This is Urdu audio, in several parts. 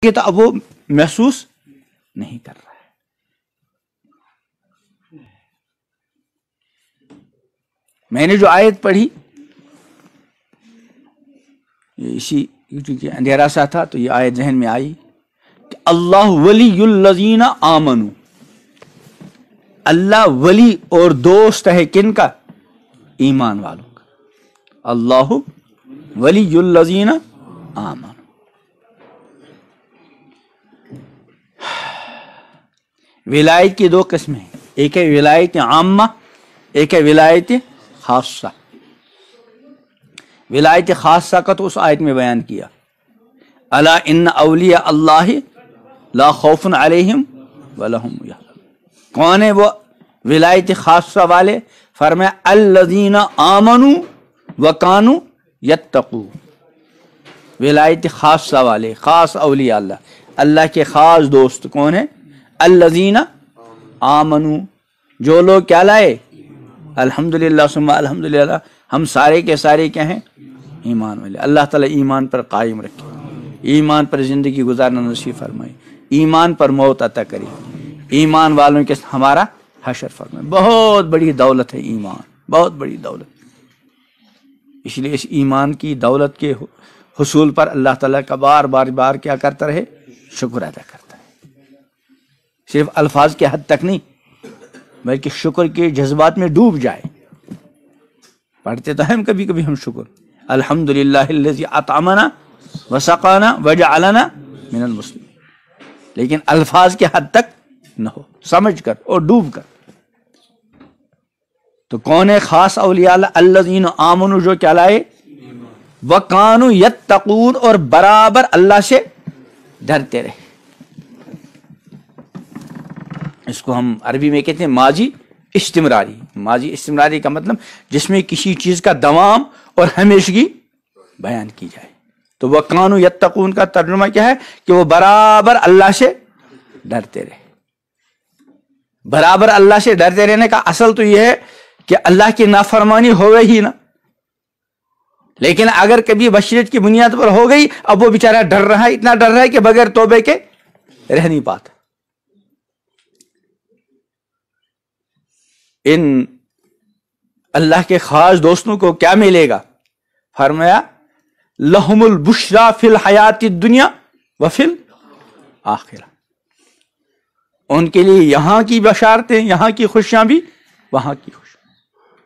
یہ تو اب وہ محسوس نہیں کر رہا ہے. میں نے جو آیت پڑھی اسی کیونکہ اندھیرا سا تھا تو یہ آیت ذہن میں آئی کہ اللہ ولی الذین آمنوا، اللہ ولی اور دوست ہے کن کا؟ ایمان والوں کا. اللہ ولی الذین آمنوا. ولایت کی دو قسمیں ہیں، ایک ہے ولایت عامہ، ایک ہے ولایت خاصہ. ولایت خاصہ کا تو اس آیت میں بیان کیا، الا ان اولیاء اللہ لا خوف علیہم ولا هم یحزنون. کون ہے وہ ولایت خاصہ والے؟ فرمایا الذین آمنوا وکانوا یتقون. ولایت خاصہ والے، خاص اولیاء اللہ، اللہ کے خاص دوست کون ہیں؟ الذین آمنوا، جو لوگ کیا لائے؟ الحمدللہ ثم الحمدللہ. ہم سارے کے سارے کیا ہیں؟ ایمان والے. اللہ تعالیٰ ایمان پر قائم رکھے، ایمان پر زندگی گزارنا نصیب فرمائے، ایمان پر موت عطا کرے، ایمان والوں کے ہمارا حشر فرمائے. بہت بڑی دولت ہے ایمان، بہت بڑی دولت. اس لیے اس ایمان کی دولت کے حصول پر اللہ تعالیٰ کا بار بار کیا کرتا رہے؟ شکر ادا کرتا ہے. صرف الفاظ کے حد تک نہیں بلکہ شکر کے جذبات میں ڈوب جائے. پڑھتے تو ہیں کبھی کبھی ہم شکر، الحمدللہ الذی اطعمنا وسقانا وجعلنا من المسلمین، لیکن الفاظ کے حد تک نہ ہو، سمجھ کر اور ڈوب کر. تو کون ہے خاص اولیاء اللہ؟ الذین آمنوا، جو کیا لائے؟ وکانوا یتقون، اور برابر اللہ سے ڈرتے رہے. اس کو ہم عربی میں کہتے ہیں ماضی استمراری. ماضی استمراری کا مطلب جس میں کسی چیز کا دوام اور ہمیشگی بیان کی جائے. تو وَقَانُوا يَتَّقُونَ کا ترجمہ کیا ہے؟ کہ وہ برابر اللہ سے ڈرتے رہے. برابر اللہ سے ڈرتے رہنے کا اصل تو یہ ہے کہ اللہ کی نافرمانی ہوگی ہی نا، لیکن اگر کبھی بشریت کی بنیاد پر ہو گئی، اب وہ بیچارہ ڈر رہا ہے، اتنا ڈر رہا ہے کہ بغیر توبے کے رہ نہیں پاتا. ان اللہ کے خاص دوستوں کو کیا ملے گا؟ فرمایا لہم البشریٰ فی الحیات الدنیا وفی الآخرہ. ان کے لیے یہاں کی بشارتیں، یہاں کی خوشیاں بھی، وہاں کی خوشیاں.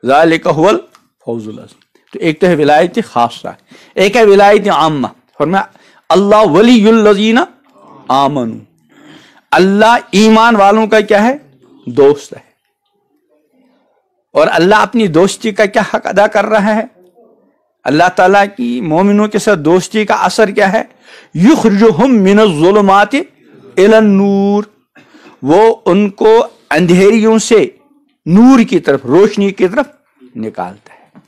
ذالک هو الفوز العظیم. تو ایک تو ہے ولایت خاصہ، ایک ہے ولایت عامہ. فرمایا اللہ ولی الذین آمنوا، اللہ ایمان والوں کا کیا ہے؟ دوست ہے. اور اللہ اپنی دوستی کا کیا حق ادا کر رہا ہے؟ اللہ تعالیٰ کی مومنوں کے ساتھ دوستی کا اثر کیا ہے؟ یخرجہم من الظلمات الی النور، وہ ان کو اندھیریوں سے نور کی طرف، روشنی کی طرف نکالتا ہے.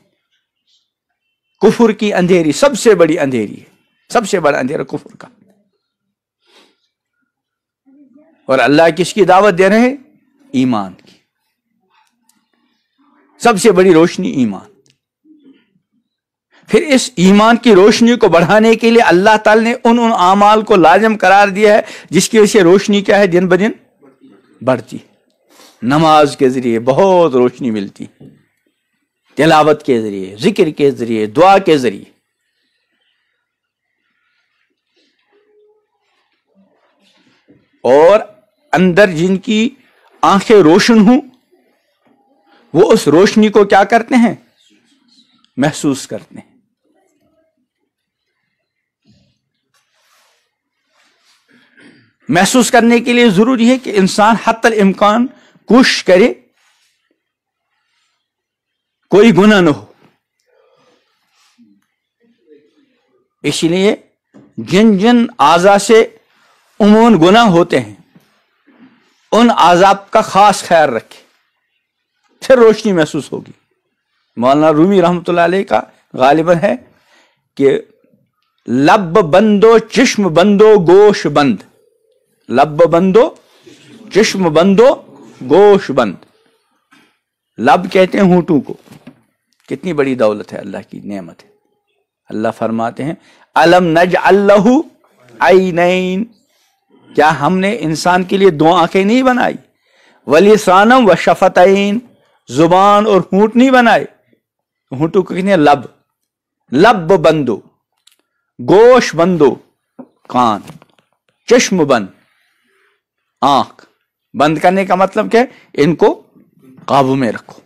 کفر کی اندھیری سب سے بڑی اندھیری ہے، سب سے بڑا اندھیرا کفر کا. اور اللہ کس کی دعوت دے رہے ہیں؟ ایمان کی. سب سے بڑی روشنی ایمان. پھر اس ایمان کی روشنی کو بڑھانے کے لیے اللہ تعالی نے ان اعمال کو لازم قرار دیا ہے جس کی وجہ سے روشنی کیا ہے؟ دن بدن بڑھتی. نماز کے ذریعے بہت روشنی ملتی، تلاوت کے ذریعے، ذکر کے ذریعے، دعا کے ذریعے. اور اندر جن کی آنکھیں روشن ہوں وہ اس روشنی کو کیا کرتے ہیں؟ محسوس کرتے ہیں. محسوس کرنے کے لیے ضروری ہے کہ انسان حتی الامکان کوشش کرے کوئی گناہ نہ ہو. اس لیے جن جن اعضاء سے عموماً گناہ ہوتے ہیں ان اعضاء کا خاص خیال رکھے، پھر روشنی محسوس ہوگی. مولانا رومی رحمۃ اللہ علیہ کا غالباً ہے کہ لب بندو چشم بندو گوش بند، لب بندو چشم بندو گوش بند. لب کہتے ہیں ہونٹوں کو. کتنی بڑی دولت ہے، اللہ کی نعمت ہے. اللہ فرماتے ہیں الم نجعل لہ عینین، کیا ہم نے انسان کے لیے 2 آنکھیں نہیں بنائی؟ وَلِسَانًا وَشَفَتَيْن، زبان اور ہونٹ نہیں بنائے؟ ہونٹوں کو کہتے ہیں لب، لب بندو، گوش بندو کان، چشم بند آنکھ۔ بند کرنے کا مطلب کیا ہے؟ ان کو قابو میں رکھو۔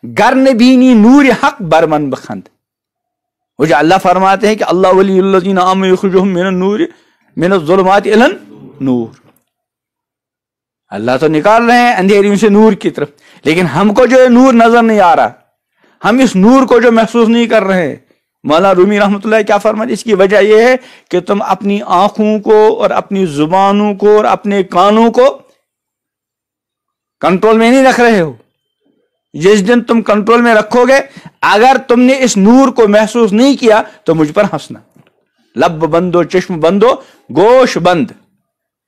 گر نبینی نور حق برمن بخند، وہ جو اللہ فرماتے ہیں کہ اللہ ولی الذین آمنوا یخرجہم من النور من الظلمات الی النور، اللہ تو نکال رہے ہیں اندھیریوں سے نور کی طرف، لیکن ہم کو جو نور نظر نہیں آ رہا، ہم اس نور کو جو محسوس نہیں کر رہے ہیں۔ مولانا رومی رحمۃ اللہ کیا فرماتے؟ اس کی وجہ یہ ہے کہ تم اپنی آنکھوں کو اور اپنی زبانوں کو اور اپنے کانوں کو کنٹرول میں نہیں رکھ رہے ہو۔ جس دن تم کنٹرول میں رکھو گے، اگر تم نے اس نور کو محسوس نہیں کیا تو مجھ پر ہنسنا۔ لب بندو، چشم بندو، گوش بند،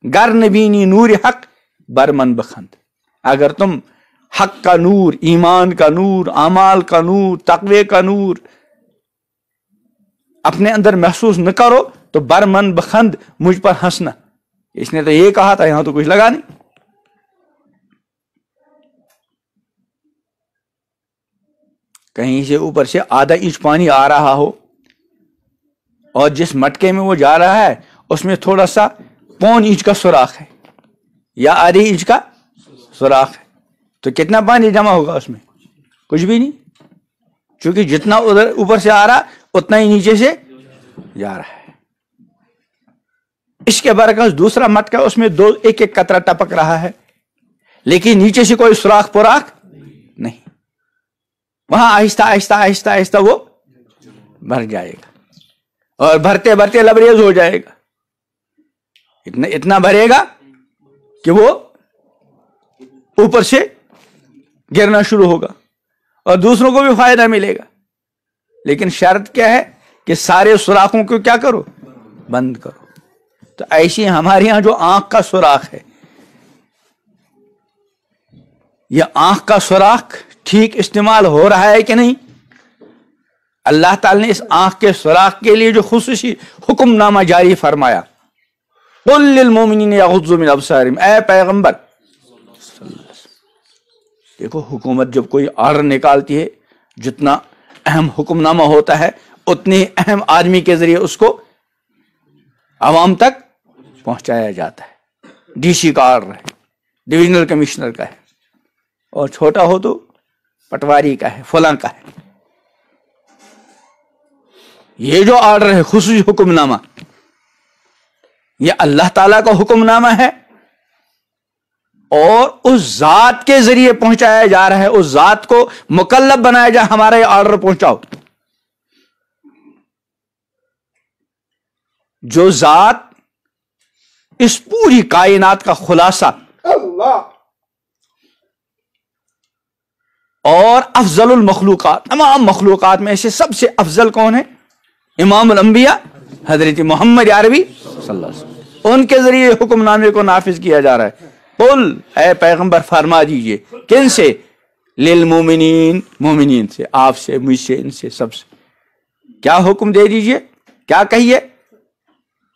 گر نبینی نور حق برمن بخند۔ اگر تم حق کا نور، ایمان کا نور، اعمال کا نور، تقوی کا نور اپنے اندر محسوس نہ کرو تو برمن بخند، مجھ پر ہنسنا۔ اس نے تو یہ کہا تھا، یہاں تو کچھ لگا نہیں۔ کہیں سے اوپر سے آدھا انچ پانی آ رہا ہو اور جس مٹکے میں وہ جا رہا ہے اس میں تھوڑا سا 1.25 انچ کا سوراخ ہے یا آدھی انچ کا سوراخ ہے، تو کتنا پانی جمع ہوگا اس میں؟ کچھ بھی نہیں، چونکہ جتنا ادھر اوپر سے آ رہا اتنا ہی نیچے سے جا رہا ہے۔ اس کے برعکس دوسرا مٹکا، اس میں ایک ایک قطرہ ٹپک رہا ہے، لیکن نیچے سے کوئی سوراخ پوراخ نہیں، وہاں آہستہ آہستہ آہستہ آہستہ وہ بھر جائے گا اور بھرتے بھرتے لبریز ہو جائے گا، اتنا بھرے گا کہ وہ اوپر سے گرنا شروع ہوگا اور دوسروں کو بھی فائدہ ملے گا۔ لیکن شرط کیا ہے کہ سارے سوراخوں کو کیا کرو؟ بند کرو۔ تو ایسی ہمارے ہاں جو آنکھ کا سوراخ ہے، یہ آنکھ کا سوراخ ٹھیک استعمال ہو رہا ہے کہ نہیں؟ اللہ تعالی نے اس آنکھ کے سوراخ کے لیے جو خصوصی حکم نامہ جاری فرمایا، قل للمؤمنین یغضوا من ابصارہم، اے پیغمبر، دیکھو حکومت جب کوئی آرڈر نکالتی ہے، جتنا اہم حکم نامہ ہوتا ہے اتنے اہم آدمی کے ذریعے اس کو عوام تک پہنچایا جاتا ہے۔ ڈی سی کا آرڈر ہے، ڈویژنل کمشنر کا ہے، اور چھوٹا ہو تو پٹواری کا ہے، فلاں کا ہے۔ یہ جو آرڈر ہے خصوصی حکم نامہ، یہ اللہ تعالیٰ کا حکم نامہ ہے اور اس ذات کے ذریعے پہنچایا جا رہا ہے، اس ذات کو مکلف بنایا جا، ہمارا یہ آرڈر پہنچاؤ۔ جو ذات اس پوری کائنات کا خلاصہ اور افضل المخلوقات، تمام مخلوقات میں سے سب سے افضل کون ہے؟ امام الانبیاء حضرت محمد عربی صلی اللہ علیہ وسلم، ان کے ذریعے حکم نامے کو نافذ کیا جا رہا ہے۔ قل، اے پیغمبر فرما دیجئے، کن سے؟ للمومنین، مومنین سے، آپ سے، مجھ سے، ان سے، سب سے۔ کیا حکم دے دیجئے؟ کیا کہیے؟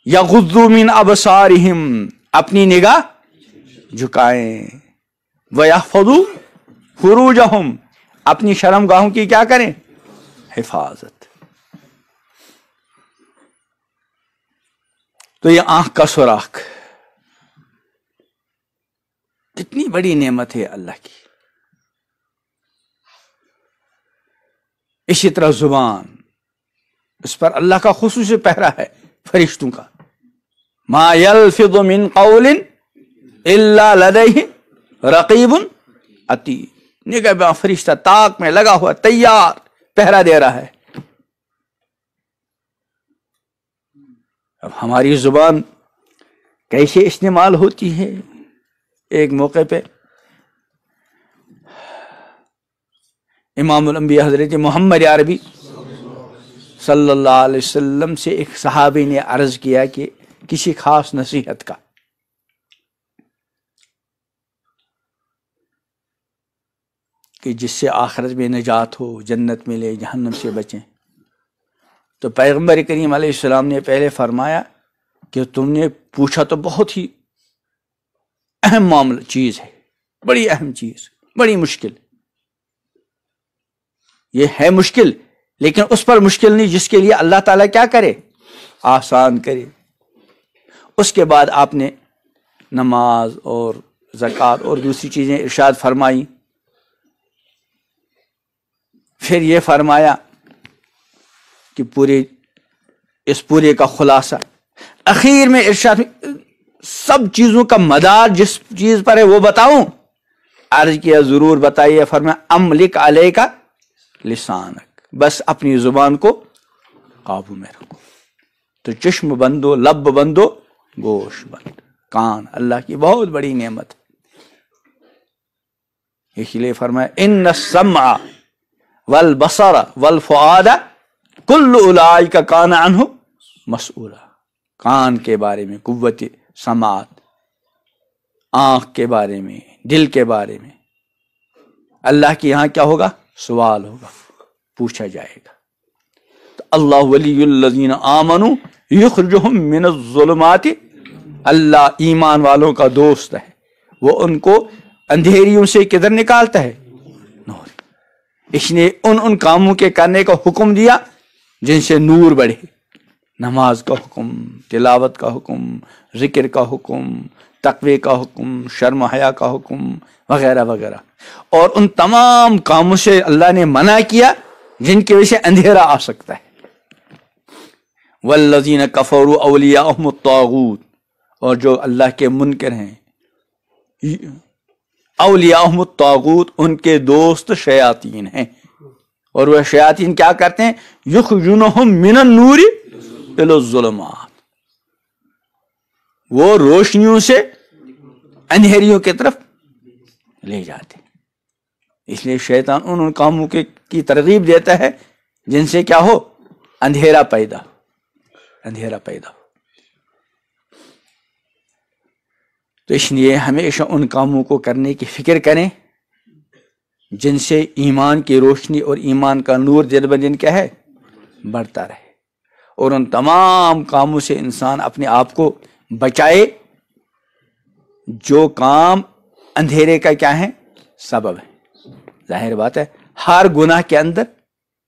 یغضوا من ابصارہم، اپنی نگاہ جھکائیں، ویحفظوا فروجہم، اپنی شرم گاہوں کی کیا کریں؟ حفاظت۔ تو یہ آنکھ کا سوراخ کتنی بڑی نعمت ہے اللہ کی۔ اسی طرح زبان، اس پر اللہ کا خصوصی پہرا ہے فرشتوں کا۔ ما یلفظ من قول الا لدیہ رقیب عتید، نگہباں فرشتہ طاق میں لگا ہوا تیار پہرا دے رہا ہے۔ اب ہماری زبان کیسے استعمال ہوتی ہے؟ ایک موقع پہ امام الانبیاء حضرت محمد عربی صلی اللہ علیہ وسلم سے ایک صحابی نے عرض کیا کہ کسی خاص نصیحت کا۔ کہ جس سے آخرت میں نجات ہو، جنت ملے، جہنم سے بچیں۔ تو پیغمبر کریم علیہ السلام نے پہلے فرمایا کہ تم نے پوچھا تو بہت ہی اہم معاملہ چیز ہے، بڑی اہم چیز، بڑی مشکل. یہ ہے مشکل، لیکن اس پر مشکل نہیں جس کے لیے اللہ تعالیٰ کیا کرے، آسان کرے. اس کے بعد آپ نے نماز اور زکوٰۃ اور دوسری چیزیں ارشاد فرمائی. پھر یہ فرمایا کہ اس پورے کا خلاصہ اخیر میں ارشاد، سب چیزوں کا مدار جس چیز پر ہے وہ بتاؤں؟ عرض کیا ضرور بتائیے. فرمایا املک علیک لسانک، بس اپنی زبان کو قابو میں رکھو. تو چشم بندو، لب بندو، گوش بند. کان اللہ کی بہت بڑی نعمت. اس لیے فرمایا ان السمع والبصر والفؤاد کل اولئک کان عنہ مسئولا. کان کے بارے میں، قوت سماعت، آنکھ کے بارے میں، دل کے بارے میں اللہ کے یہاں کیا ہوگا؟ سوال ہوگا، پوچھا جائے گا. تو اللہ ولی الذین آمنوا یخرجہم من الظلمات، اللہ ایمان والوں کا دوست ہے، وہ ان کو اندھیریوں سے کدھر نکالتا ہے؟ نور. اس نے ان کاموں کے کرنے کا حکم دیا جن سے نور بڑھے. نماز کا حکم، تلاوت کا حکم، ذکر کا حکم، تقوی کا حکم، شرم و حیا کا حکم وغیرہ وغیرہ. اور ان تمام کاموں سے اللہ نے منع کیا جن کی وجہ سے اندھیرا آ سکتا ہے. والذین کفروا اولیاءہم الطاغوت، اور جو اللہ کے منکر ہیں، اولیاءہم الطاغوت، ان کے دوست شیاطین ہیں. اور وہ شیاطین کیا کرتے ہیں؟ یخرجونہم من النور الی الظلمات، وہ روشنیوں سے اندھیریوں کی طرف لے جاتے. اس لیے شیطان ان کاموں کی ترغیب دیتا ہے جن سے کیا ہو؟ اندھیرا پیدا ہو. تو اس لیے ہمیشہ ان کاموں کو کرنے کی فکر کریں جن سے ایمان کی روشنی اور ایمان کا نور دن بدن کیا ہے؟ بڑھتا رہے. اور ان تمام کاموں سے انسان اپنے آپ کو بچائے جو کام اندھیرے کا کیا ہے؟ سبب ہے. ظاہر بات ہے ہر گناہ کے اندر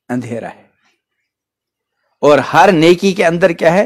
اندھیرا ہے اور ہر نیکی کے اندر کیا ہے؟